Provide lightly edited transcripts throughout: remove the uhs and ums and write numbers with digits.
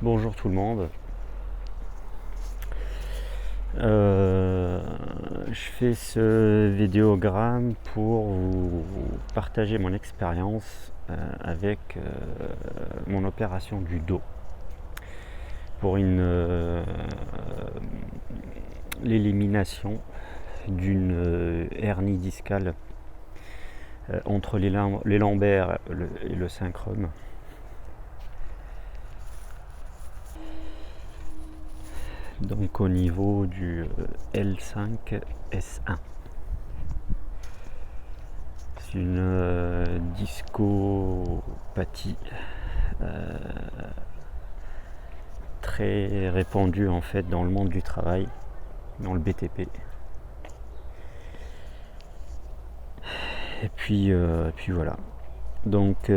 Bonjour tout le monde. Je fais ce vidéogramme pour vous partager mon expérience avec mon opération du dos pour l'élimination d'une hernie discale entre les lombaires et le synchrum. Donc au niveau du L5-S1. C'est une discopathie très répandue en fait dans le monde du travail, dans le BTP. Et puis voilà. Donc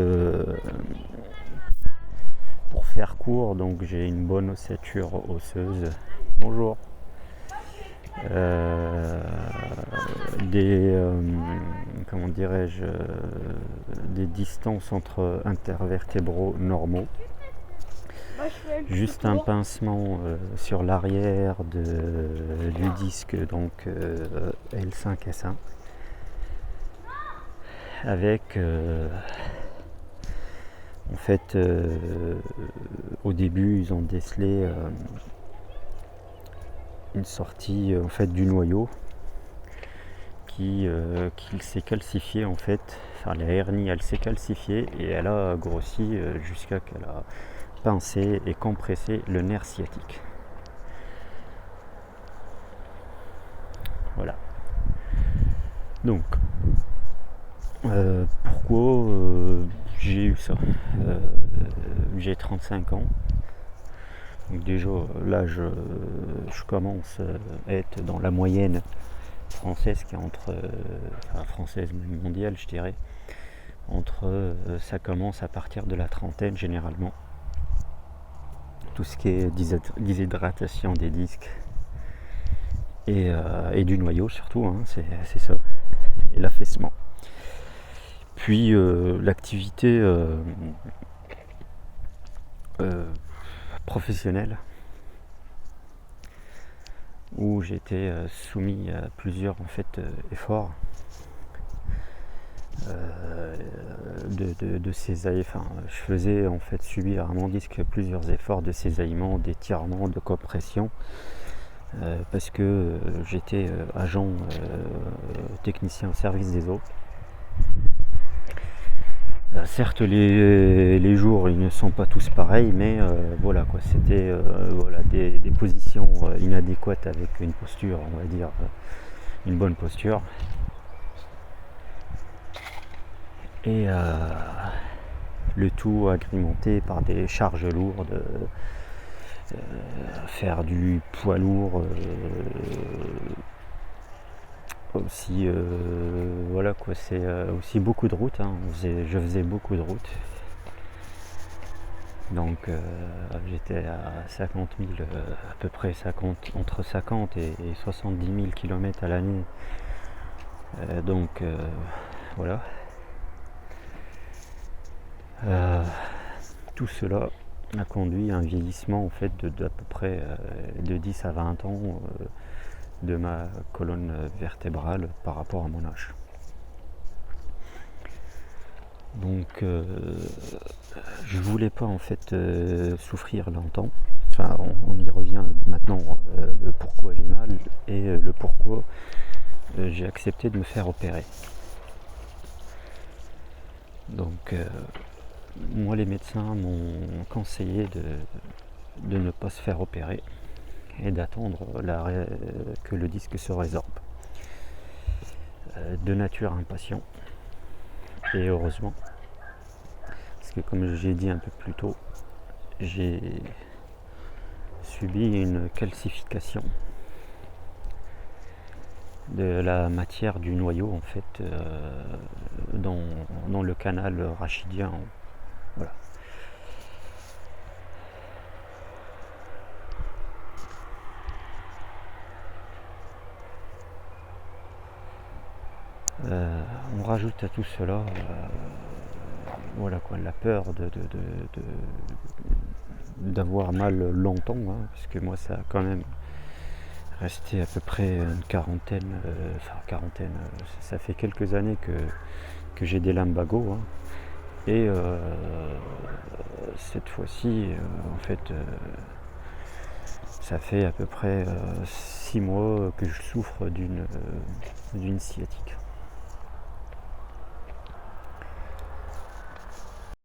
pour faire court, donc j'ai une bonne ossature osseuse. Bonjour. Comment dirais-je, des distances entre intervertébraux normaux. Juste un pincement sur l'arrière du disque, donc L5-S1, avec en fait au début ils ont décelé une sortie en fait du noyau qui s'est calcifiée en fait. Enfin, la hernie elle s'est calcifiée et elle a grossi jusqu'à qu'elle a pincé et compressé le nerf sciatique. Voilà. Donc pourquoi j'ai eu ça? J'ai 35 ans. Donc déjà là je commence à être dans la moyenne française qui est française même mondiale je dirais, ça commence à partir de la trentaine généralement, tout ce qui est déshydratation des disques et du noyau surtout, hein, c'est ça, et l'affaissement. Puis l'activité professionnelle où j'étais soumis à plusieurs en fait efforts de cisaillement. Enfin, je faisais en fait subir à mon disque plusieurs efforts de cisaillement, d'étirement, de compression, parce que j'étais agent technicien au service des eaux. Certes, les jours ils ne sont pas tous pareils, mais voilà quoi, c'était voilà, des positions inadéquates avec une posture, on va dire, une bonne posture. Et le tout agrémenté par des charges lourdes, faire du poids lourd aussi, voilà quoi, c'est aussi beaucoup de route, hein. Je faisais beaucoup de route. Donc j'étais à 50 000, à peu près entre 50 et 70 000 km à l'année. Donc voilà. Tout cela a conduit à un vieillissement en fait d'à peu près de 10 à 20 ans de ma colonne vertébrale par rapport à mon âge. Donc je voulais pas en fait souffrir longtemps. Enfin, on y revient maintenant, le pourquoi j'ai mal et le pourquoi j'ai accepté de me faire opérer. Donc moi les médecins m'ont conseillé de ne pas se faire opérer et d'attendre que le disque se résorbe. De nature impatient, et heureusement, parce que comme j'ai dit un peu plus tôt, j'ai subi une calcification de la matière du noyau en fait dans le canal rachidien. Voilà. On rajoute à tout cela voilà quoi, la peur d'avoir mal longtemps, hein, parce que moi ça a quand même resté à peu près une quarantaine, ça fait quelques années que j'ai des lumbago, hein. Et cette fois-ci, en fait, ça fait à peu près 6 mois que je souffre d'une sciatique.